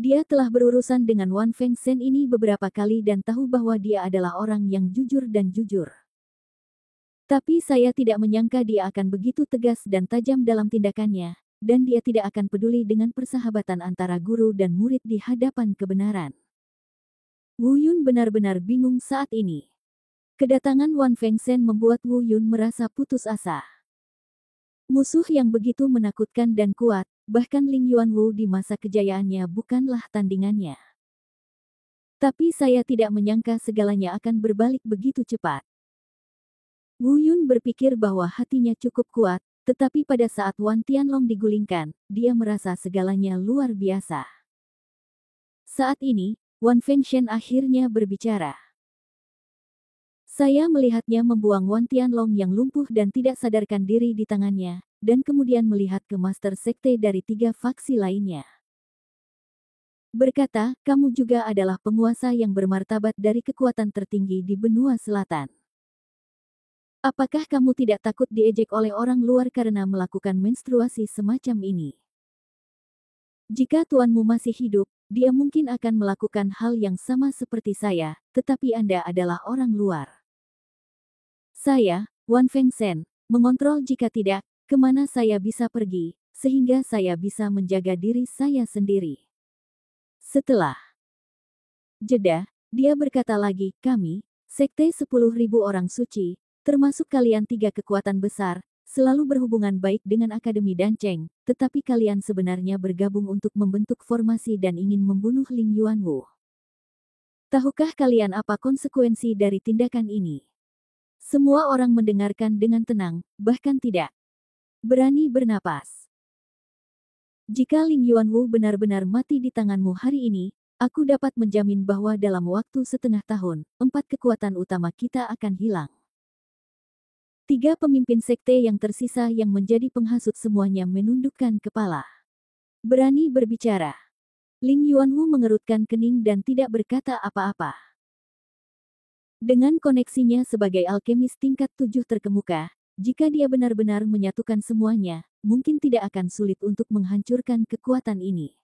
Dia telah berurusan dengan Wan Feng Shen ini beberapa kali dan tahu bahwa dia adalah orang yang jujur dan jujur. Tapi saya tidak menyangka dia akan begitu tegas dan tajam dalam tindakannya, dan dia tidak akan peduli dengan persahabatan antara guru dan murid di hadapan kebenaran. Wu Yun benar-benar bingung saat ini. Kedatangan Wan Feng Shen membuat Wu Yun merasa putus asa. Musuh yang begitu menakutkan dan kuat, bahkan Ling Yuanwu di masa kejayaannya bukanlah tandingannya. Tapi saya tidak menyangka segalanya akan berbalik begitu cepat. Wu Yun berpikir bahwa hatinya cukup kuat, tetapi pada saat Wan Tianlong digulingkan, dia merasa segalanya luar biasa. Saat ini, Wan Feng Shen akhirnya berbicara. Saya melihatnya membuang Wan Tianlong yang lumpuh dan tidak sadarkan diri di tangannya, dan kemudian melihat ke master sekte dari 3 faksi lainnya. Berkata, kamu juga adalah penguasa yang bermartabat dari kekuatan tertinggi di benua selatan. Apakah kamu tidak takut diejek oleh orang luar karena melakukan menstruasi semacam ini? Jika tuanmu masih hidup, dia mungkin akan melakukan hal yang sama seperti saya, tetapi Anda adalah orang luar. Saya, Wan Feng Shen, mengontrol jika tidak, kemana saya bisa pergi, sehingga saya bisa menjaga diri saya sendiri. Setelah jeda, dia berkata lagi, kami, Sekte 10.000 orang suci, termasuk kalian 3 kekuatan besar, selalu berhubungan baik dengan Akademi Danceng, tetapi kalian sebenarnya bergabung untuk membentuk formasi dan ingin membunuh Ling Yuanwu. Tahukah kalian apa konsekuensi dari tindakan ini? Semua orang mendengarkan dengan tenang, bahkan tidak berani bernapas. Jika Ling Yuanwu benar-benar mati di tanganmu hari ini, aku dapat menjamin bahwa dalam waktu setengah tahun, 4 kekuatan utama kita akan hilang. 3 pemimpin sekte yang tersisa yang menjadi penghasut semuanya menundukkan kepala. Berani berbicara. Ling Yuanwu mengerutkan kening dan tidak berkata apa-apa. Dengan koneksinya sebagai alkemis tingkat 7 terkemuka, jika dia benar-benar menyatukan semuanya, mungkin tidak akan sulit untuk menghancurkan kekuatan ini.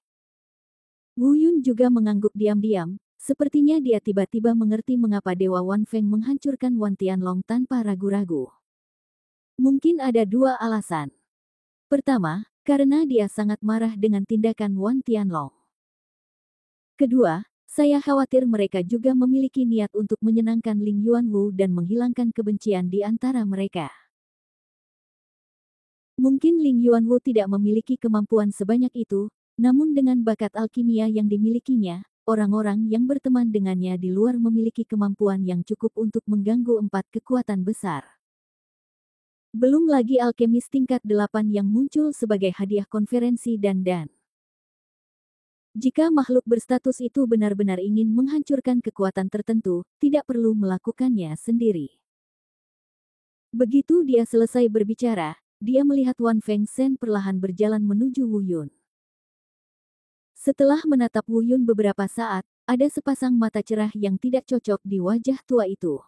Wu Yun juga mengangguk diam-diam, sepertinya dia tiba-tiba mengerti mengapa Dewa Wan Feng menghancurkan Wan Tianlong tanpa ragu-ragu. Mungkin ada 2 alasan. Pertama, karena dia sangat marah dengan tindakan Wan Tianlong. Kedua, saya khawatir mereka juga memiliki niat untuk menyenangkan Ling Yuanwu dan menghilangkan kebencian di antara mereka. Mungkin Ling Yuanwu tidak memiliki kemampuan sebanyak itu, namun dengan bakat alkimia yang dimilikinya, orang-orang yang berteman dengannya di luar memiliki kemampuan yang cukup untuk mengganggu 4 kekuatan besar. Belum lagi alkemis tingkat 8 yang muncul sebagai hadiah konferensi dan. Jika makhluk berstatus itu benar-benar ingin menghancurkan kekuatan tertentu, tidak perlu melakukannya sendiri. Begitu dia selesai berbicara, dia melihat Wan Feng Shen perlahan berjalan menuju Wu Yun. Setelah menatap Wu Yun beberapa saat, ada sepasang mata cerah yang tidak cocok di wajah tua itu.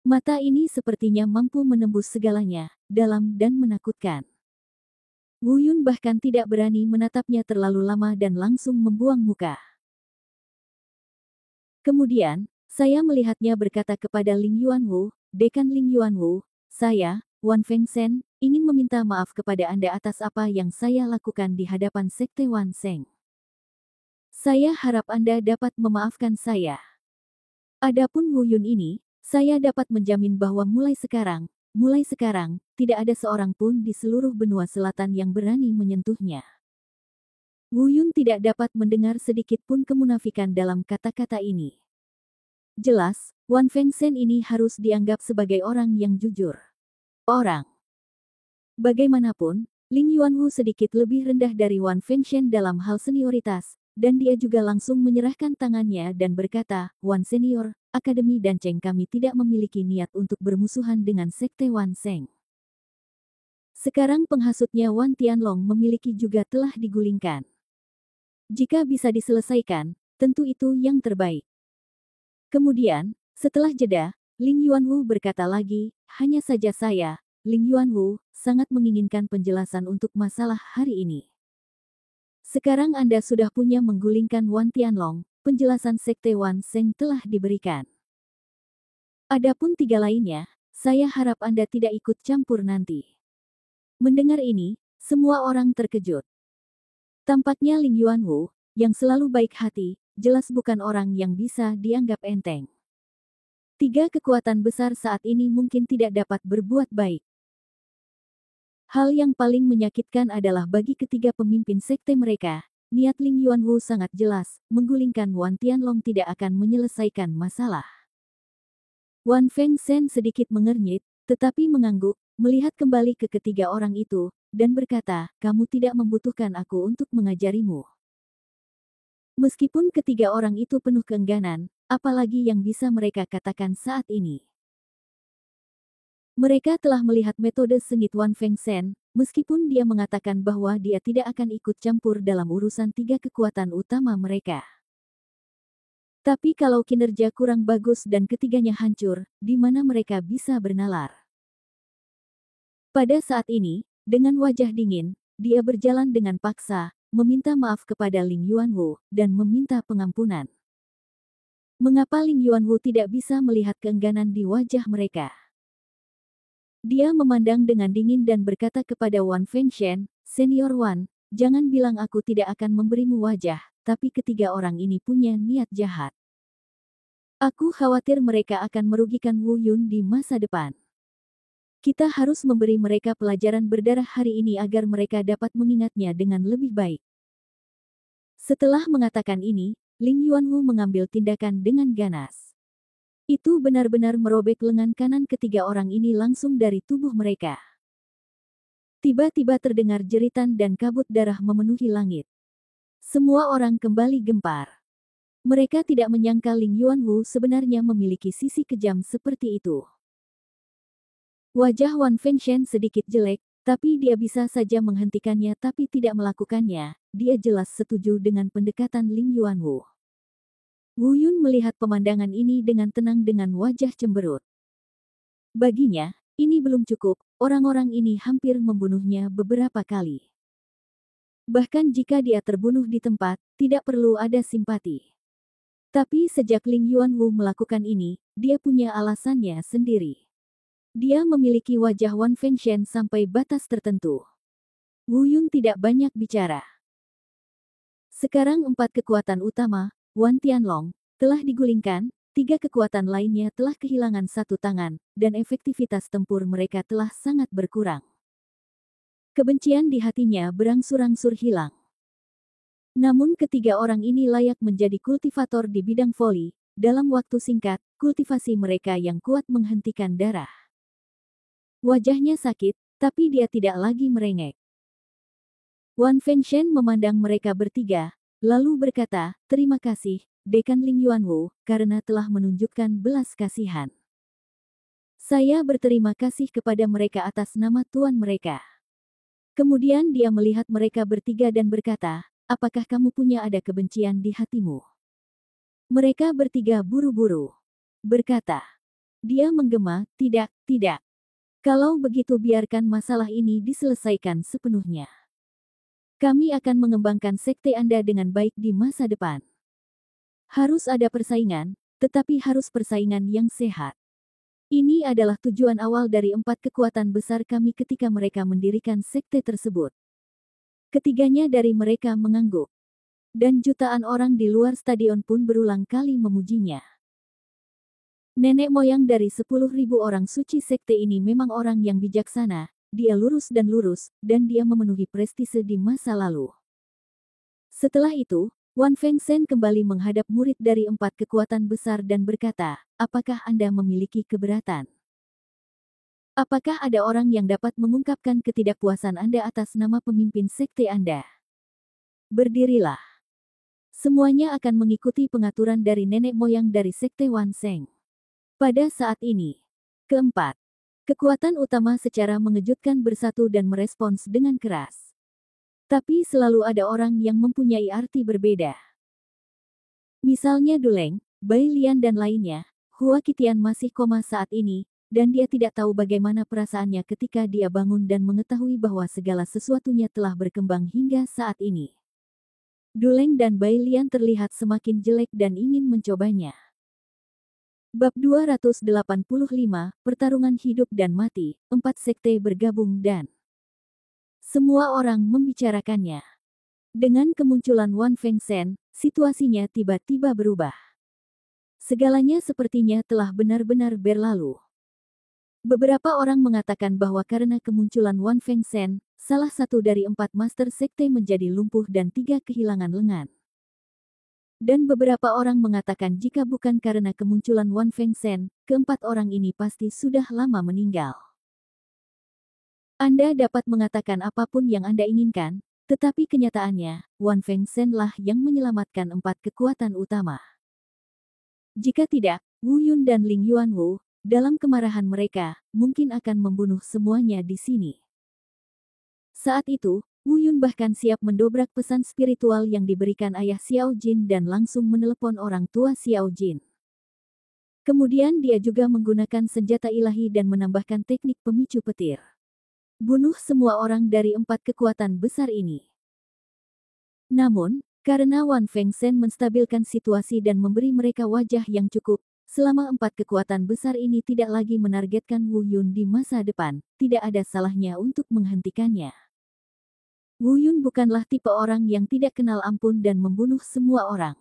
Mata ini sepertinya mampu menembus segalanya, dalam dan menakutkan. Wu Yun bahkan tidak berani menatapnya terlalu lama dan langsung membuang muka. Kemudian, Saya melihatnya berkata kepada Ling Yuanwu, Dekan Ling Yuanwu, saya, Wan Fengsen, ingin meminta maaf kepada Anda atas apa yang saya lakukan di hadapan Sekte Wan Seng. Saya harap Anda dapat memaafkan saya. Adapun Wu Yun ini, saya dapat menjamin bahwa mulai sekarang, tidak ada seorang pun di seluruh benua selatan yang berani menyentuhnya. Wu Yun tidak dapat mendengar sedikit pun kemunafikan dalam kata-kata ini. Jelas, Wan Fengsen ini harus dianggap sebagai orang yang jujur. Bagaimanapun, Ling Yuanwu sedikit lebih rendah dari Wan Fengsen dalam hal senioritas, dan dia juga langsung menyerahkan tangannya dan berkata, Wan Senior, Akademi dan Cheng kami tidak memiliki niat untuk bermusuhan dengan Sekte Wan Seng. Sekarang penghasutnya Wan Tianlong memiliki juga telah digulingkan. Jika bisa diselesaikan, tentu itu yang terbaik. Kemudian, setelah jeda, Ling Yuanwu berkata lagi, hanya saja saya, Ling Yuanwu, sangat menginginkan penjelasan untuk masalah hari ini. Sekarang Anda sudah punya menggulingkan Wan Tianlong, penjelasan Sekte Wan Seng telah diberikan. Adapun 3 lainnya, saya harap Anda tidak ikut campur nanti. Mendengar ini, semua orang terkejut. Tampaknya Ling Yuanwu, yang selalu baik hati, jelas bukan orang yang bisa dianggap enteng. 3 kekuatan besar saat ini mungkin tidak dapat berbuat baik. Hal yang paling menyakitkan adalah bagi ketiga pemimpin sekte mereka, niat Ling Yuanwu sangat jelas, menggulingkan Wan Tianlong tidak akan menyelesaikan masalah. Wan Fengsen sedikit mengernyit, tetapi mengangguk, melihat kembali ke ketiga orang itu, dan berkata, kamu tidak membutuhkan aku untuk mengajarimu. Meskipun ketiga orang itu penuh keengganan, apalagi yang bisa mereka katakan saat ini. Mereka telah melihat metode sengit Wan Fengsen, meskipun dia mengatakan bahwa dia tidak akan ikut campur dalam urusan 3 kekuatan utama mereka. Tapi kalau kinerja kurang bagus dan ketiganya hancur, di mana mereka bisa bernalar? Pada saat ini, dengan wajah dingin, dia berjalan dengan paksa, meminta maaf kepada Ling Yuanwu, dan meminta pengampunan. Mengapa Ling Yuanwu tidak bisa melihat keengganan di wajah mereka? Dia memandang dengan dingin dan berkata kepada Wan Fengsen, Senior Wan, jangan bilang aku tidak akan memberimu wajah, tapi ketiga orang ini punya niat jahat. Aku khawatir mereka akan merugikan Wu Yun di masa depan. Kita harus memberi mereka pelajaran berdarah hari ini agar mereka dapat mengingatnya dengan lebih baik. Setelah mengatakan ini, Ling Yuanwu mengambil tindakan dengan ganas. Itu benar-benar merobek lengan kanan ketiga orang ini langsung dari tubuh mereka. Tiba-tiba terdengar jeritan dan kabut darah memenuhi langit. Semua orang kembali gempar. Mereka tidak menyangka Ling Yuanwu sebenarnya memiliki sisi kejam seperti itu. Wajah Wan Fengsen sedikit jelek, tapi dia bisa saja menghentikannya tapi tidak melakukannya. Dia jelas setuju dengan pendekatan Ling Yuanwu. Wu Yun melihat pemandangan ini dengan tenang dengan wajah cemberut. Baginya, ini belum cukup, orang-orang ini hampir membunuhnya beberapa kali. Bahkan jika dia terbunuh di tempat, tidak perlu ada simpati. Tapi sejak Ling Yuanwu melakukan ini, dia punya alasannya sendiri. Dia memiliki wajah Wan Fengsen sampai batas tertentu. Wu Yun tidak banyak bicara. Sekarang 4 kekuatan utama, Wan Tianlong, telah digulingkan, 3 kekuatan lainnya telah kehilangan 1 tangan, dan efektivitas tempur mereka telah sangat berkurang. Kebencian di hatinya berangsur-angsur hilang. Namun ketiga orang ini layak menjadi kultivator di bidang voli, dalam waktu singkat, kultivasi mereka yang kuat menghentikan darah. Wajahnya sakit, tapi dia tidak lagi merengek. Wan Fengsen memandang mereka bertiga, lalu berkata, terima kasih, Dekan Ling Yuanwu, karena telah menunjukkan belas kasihan. Saya berterima kasih kepada mereka atas nama tuan mereka. Kemudian dia melihat mereka bertiga dan berkata, apakah kamu punya ada kebencian di hatimu? Mereka bertiga buru-buru berkata. Dia menggema, tidak. Kalau begitu biarkan masalah ini diselesaikan sepenuhnya. Kami akan mengembangkan sekte Anda dengan baik di masa depan. Harus ada persaingan, tetapi harus persaingan yang sehat. Ini adalah tujuan awal dari 4 kekuatan besar kami ketika mereka mendirikan sekte tersebut. Ketiganya dari mereka mengangguk. Dan jutaan orang di luar stadion pun berulang kali memujinya. Nenek moyang dari 10.000 orang suci sekte ini memang orang yang bijaksana, dia lurus, dan dia memenuhi prestise di masa lalu. Setelah itu, Wan Fengsen kembali menghadap murid dari 4 kekuatan besar dan berkata, apakah Anda memiliki keberatan? Apakah ada orang yang dapat mengungkapkan ketidakpuasan Anda atas nama pemimpin sekte Anda? Berdirilah. Semuanya akan mengikuti pengaturan dari nenek moyang dari sekte Wan Sheng. Pada saat ini, keempat kekuatan utama secara mengejutkan bersatu dan merespons dengan keras. Tapi selalu ada orang yang mempunyai arti berbeda. Misalnya Duleng, Bai Lian dan lainnya, Hua Qitian masih koma saat ini, dan dia tidak tahu bagaimana perasaannya ketika dia bangun dan mengetahui bahwa segala sesuatunya telah berkembang hingga saat ini. Duleng dan Bai Lian terlihat semakin jelek dan ingin mencobanya. Bab 285, Pertarungan Hidup dan Mati, 4 sekte bergabung dan semua orang membicarakannya. Dengan kemunculan Wan Fengsen, situasinya tiba-tiba berubah. Segalanya sepertinya telah benar-benar berlalu. Beberapa orang mengatakan bahwa karena kemunculan Wan Fengsen, salah satu dari 4 master sekte menjadi lumpuh dan 3 kehilangan lengan. Dan beberapa orang mengatakan jika bukan karena kemunculan Wan Fengsen, keempat orang ini pasti sudah lama meninggal. Anda dapat mengatakan apapun yang Anda inginkan, tetapi kenyataannya, Wan Fengsen lah yang menyelamatkan 4 kekuatan utama. Jika tidak, Wu Yun dan Ling Yuanwu, dalam kemarahan mereka, mungkin akan membunuh semuanya di sini. Saat itu, Wu Yun bahkan siap mendobrak pesan spiritual yang diberikan ayah Xiao Jin dan langsung menelepon orang tua Xiao Jin. Kemudian dia juga menggunakan senjata ilahi dan menambahkan teknik pemicu petir. Bunuh semua orang dari 4 kekuatan besar ini. Namun, karena Wan Fengsen menstabilkan situasi dan memberi mereka wajah yang cukup, selama 4 kekuatan besar ini tidak lagi menargetkan Wu Yun di masa depan, tidak ada salahnya untuk menghentikannya. Wu Yun bukanlah tipe orang yang tidak kenal ampun dan membunuh semua orang.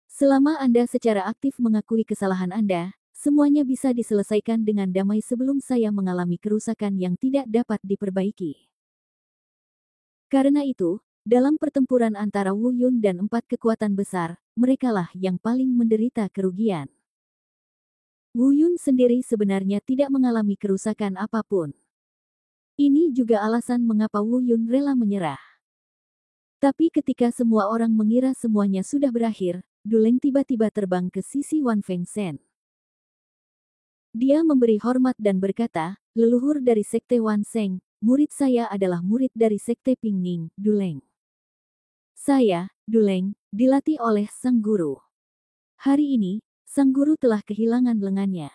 Selama Anda secara aktif mengakui kesalahan Anda, semuanya bisa diselesaikan dengan damai sebelum saya mengalami kerusakan yang tidak dapat diperbaiki. Karena itu, dalam pertempuran antara Wu Yun dan 4 kekuatan besar, merekalah yang paling menderita kerugian. Wu Yun sendiri sebenarnya tidak mengalami kerusakan apapun. Ini juga alasan mengapa Wu Yun rela menyerah. Tapi ketika semua orang mengira semuanya sudah berakhir, Duleng tiba-tiba terbang ke sisi Wan Fengsen. Dia memberi hormat dan berkata, leluhur dari sekte Wan Sheng, murid saya adalah murid dari sekte Pingning, Duleng. Saya, Duleng, dilatih oleh sang guru. Hari ini, sang guru telah kehilangan lengannya.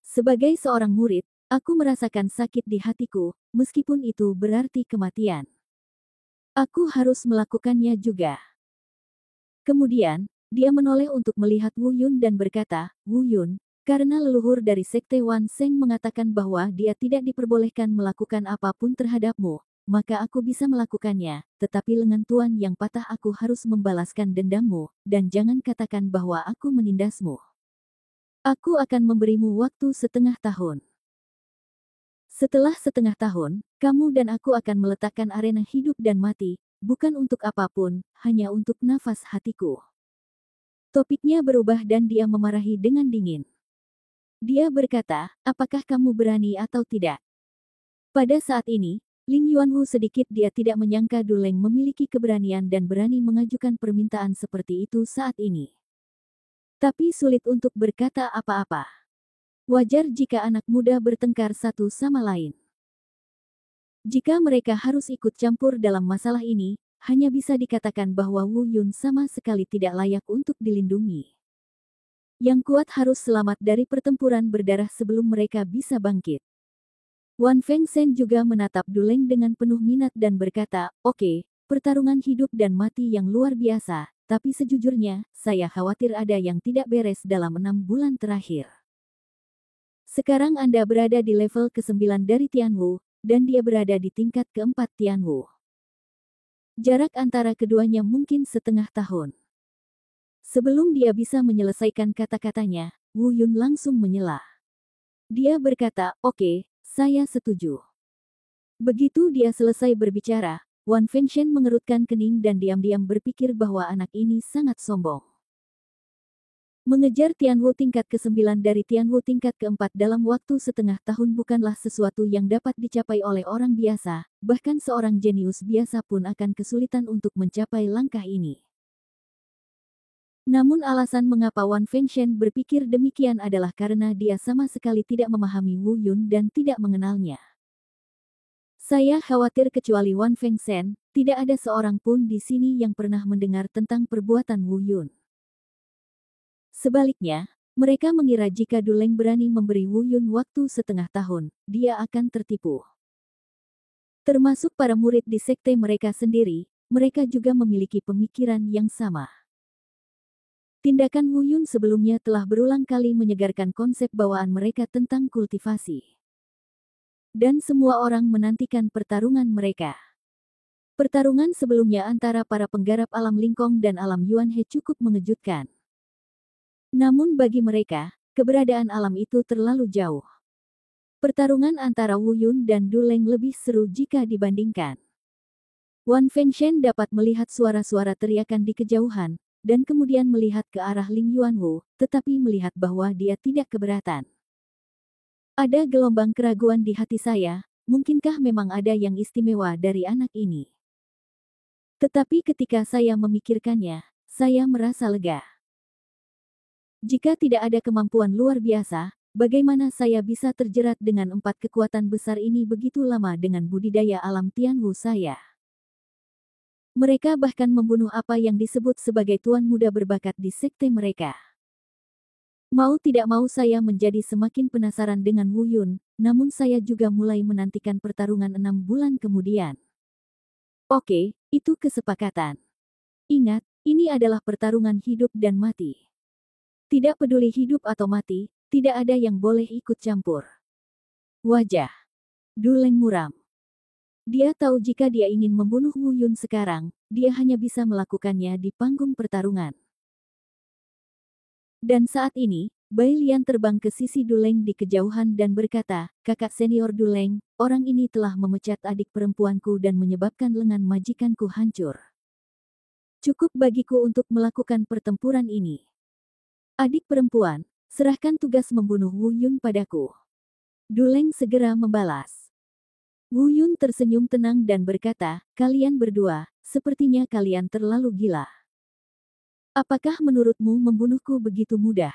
Sebagai seorang murid, aku merasakan sakit di hatiku, meskipun itu berarti kematian. Aku harus melakukannya juga. Kemudian, dia menoleh untuk melihat Wu Yun dan berkata, Wu Yun, karena leluhur dari sekte Wan Sheng mengatakan bahwa dia tidak diperbolehkan melakukan apapun terhadapmu, maka aku bisa melakukannya, tetapi lengan tuan yang patah aku harus membalaskan dendammu, dan jangan katakan bahwa aku menindasmu. Aku akan memberimu waktu setengah tahun. Setelah setengah tahun, kamu dan aku akan meletakkan arena hidup dan mati, bukan untuk apapun, hanya untuk nafas hatiku. Topiknya berubah dan dia memarahi dengan dingin. Dia berkata, apakah kamu berani atau tidak? Pada saat ini, Ling Yuanwu sedikit dia tidak menyangka Duleng memiliki keberanian dan berani mengajukan permintaan seperti itu saat ini. Tapi sulit untuk berkata apa-apa. Wajar jika anak muda bertengkar satu sama lain. Jika mereka harus ikut campur dalam masalah ini, hanya bisa dikatakan bahwa Wu Yun sama sekali tidak layak untuk dilindungi. Yang kuat harus selamat dari pertempuran berdarah sebelum mereka bisa bangkit. Wan Fengsen juga menatap Duleng dengan penuh minat dan berkata, oke, pertarungan hidup dan mati yang luar biasa, tapi sejujurnya, saya khawatir ada yang tidak beres dalam 6 bulan terakhir. Sekarang Anda berada di level ke-9 dari Tianwu, dan dia berada di tingkat ke-4 Tianwu. Jarak antara keduanya mungkin setengah tahun. Sebelum dia bisa menyelesaikan kata-katanya, Wu Yun langsung menyela. Dia berkata, "Oke, saya setuju." Begitu dia selesai berbicara, Wan Fenshen mengerutkan kening dan diam-diam berpikir bahwa anak ini sangat sombong. Mengejar Tianwu tingkat ke-9 dari Tianwu tingkat ke-4 dalam waktu setengah tahun bukanlah sesuatu yang dapat dicapai oleh orang biasa, bahkan seorang jenius biasa pun akan kesulitan untuk mencapai langkah ini. Namun alasan mengapa Wan Fenshen berpikir demikian adalah karena dia sama sekali tidak memahami Wu Yun dan tidak mengenalnya. Saya khawatir kecuali Wan Fenshen, tidak ada seorang pun di sini yang pernah mendengar tentang perbuatan Wu Yun. Sebaliknya, mereka mengira jika Duleng berani memberi Wu Yun waktu setengah tahun, dia akan tertipu. Termasuk para murid di sekte mereka sendiri, mereka juga memiliki pemikiran yang sama. Tindakan Wu Yun sebelumnya telah berulang kali menyegarkan konsep bawaan mereka tentang kultivasi. Dan semua orang menantikan pertarungan mereka. Pertarungan sebelumnya antara para penggarap alam Lingkong dan alam Yuan He cukup mengejutkan. Namun bagi mereka, keberadaan alam itu terlalu jauh. Pertarungan antara Wu Yun dan Duleng lebih seru jika dibandingkan. Wan Fenshen dapat melihat suara-suara teriakan di kejauhan, dan kemudian melihat ke arah Ling Yuanwu, tetapi melihat bahwa dia tidak keberatan. Ada gelombang keraguan di hati saya, mungkinkah memang ada yang istimewa dari anak ini? Tetapi ketika saya memikirkannya, saya merasa lega. Jika tidak ada kemampuan luar biasa, bagaimana saya bisa terjerat dengan 4 kekuatan besar ini begitu lama dengan budidaya alam Tianwu saya? Mereka bahkan membunuh apa yang disebut sebagai tuan muda berbakat di sekte mereka. Mau tidak mau saya menjadi semakin penasaran dengan Wu Yun, namun saya juga mulai menantikan pertarungan 6 bulan kemudian. Oke, itu kesepakatan. Ingat, ini adalah pertarungan hidup dan mati. Tidak peduli hidup atau mati, tidak ada yang boleh ikut campur. Wajah Duleng muram. Dia tahu jika dia ingin membunuh Wu Yun sekarang, dia hanya bisa melakukannya di panggung pertarungan. Dan saat ini, Bai Lian terbang ke sisi Duleng di kejauhan dan berkata, "Kakak senior Duleng, orang ini telah memecat adik perempuanku dan menyebabkan lengan majikanku hancur. Cukup bagiku untuk melakukan pertempuran ini. Adik perempuan, serahkan tugas membunuh Wu Yun padaku." Duleng segera membalas. Wu Yun tersenyum tenang dan berkata, "Kalian berdua, sepertinya kalian terlalu gila. Apakah menurutmu membunuhku begitu mudah?"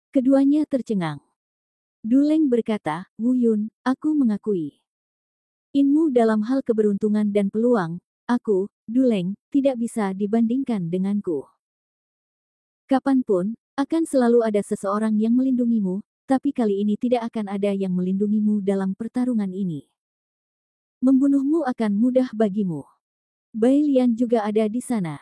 Keduanya tercengang. Duleng berkata, "Wu Yun, aku mengakui. Inmu dalam hal keberuntungan dan peluang, aku, Duleng, tidak bisa dibandingkan denganku. Kapanpun, akan selalu ada seseorang yang melindungimu, tapi kali ini tidak akan ada yang melindungimu dalam pertarungan ini. Membunuhmu akan mudah bagimu." Bai Lian juga ada di sana.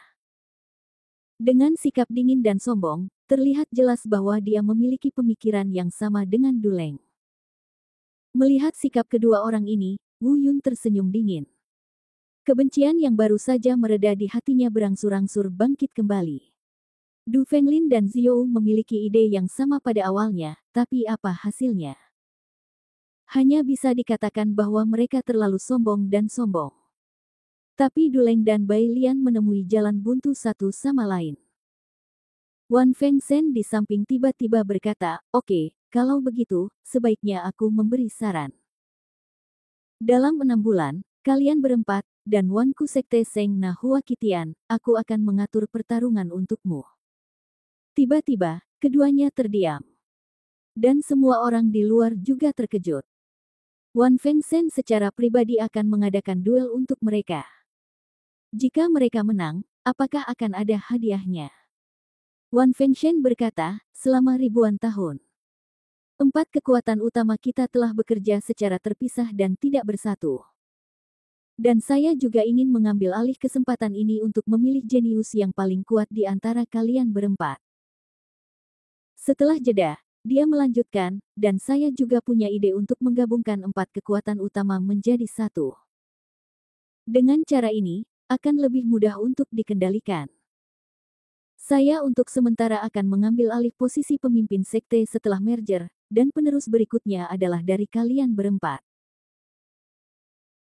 Dengan sikap dingin dan sombong, terlihat jelas bahwa dia memiliki pemikiran yang sama dengan Duleng. Melihat sikap kedua orang ini, Wu Yun tersenyum dingin. Kebencian yang baru saja mereda di hatinya berangsur-angsur bangkit kembali. Du Fenglin dan Zhou memiliki ide yang sama pada awalnya, tapi apa hasilnya? Hanya bisa dikatakan bahwa mereka terlalu sombong dan sombong. Tapi Duleng dan Bai Lian menemui jalan buntu satu sama lain. Wan Fengsen di samping tiba-tiba berkata, "Oke, kalau begitu, sebaiknya aku memberi saran. Dalam 6 bulan, kalian berempat, dan Wanku Sekte Seng Na Hua Kitian, aku akan mengatur pertarungan untukmu." Tiba-tiba, keduanya terdiam. Dan semua orang di luar juga terkejut. Wan Fengsen secara pribadi akan mengadakan duel untuk mereka. Jika mereka menang, apakah akan ada hadiahnya? Wan Fengsen berkata, "Selama ribuan tahun, 4 kekuatan utama kita telah bekerja secara terpisah dan tidak bersatu. Dan saya juga ingin mengambil alih kesempatan ini untuk memilih jenius yang paling kuat di antara kalian berempat. Setelah jeda, dia melanjutkan, dan saya juga punya ide untuk menggabungkan 4 kekuatan utama menjadi satu. Dengan cara ini, akan lebih mudah untuk dikendalikan. Saya untuk sementara akan mengambil alih posisi pemimpin sekte setelah merger, dan penerus berikutnya adalah dari kalian berempat.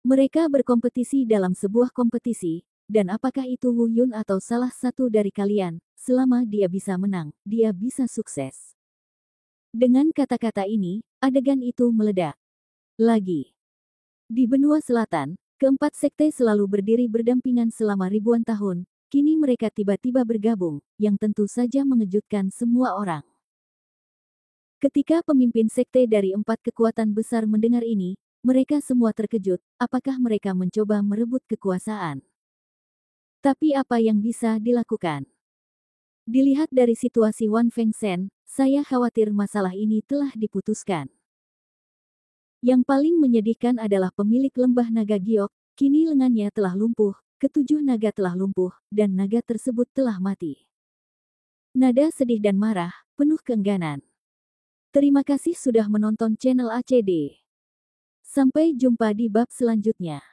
Mereka berkompetisi dalam sebuah kompetisi, dan apakah itu Wu Yun atau salah satu dari kalian, selama dia bisa menang, dia bisa sukses. Dengan kata-kata ini, adegan itu meledak. Lagi. Di benua selatan, keempat sekte selalu berdiri berdampingan selama ribuan tahun, kini mereka tiba-tiba bergabung, yang tentu saja mengejutkan semua orang. Ketika pemimpin sekte dari 4 kekuatan besar mendengar ini, mereka semua terkejut, apakah mereka mencoba merebut kekuasaan? Tapi apa yang bisa dilakukan? Dilihat dari situasi Wan Feng Shen, saya khawatir masalah ini telah diputuskan. Yang paling menyedihkan adalah pemilik lembah naga giok, kini lengannya telah lumpuh, ketujuh naga telah lumpuh, dan naga tersebut telah mati. Nada sedih dan marah, penuh keengganan. Terima kasih sudah menonton channel ACD. Sampai jumpa di bab selanjutnya.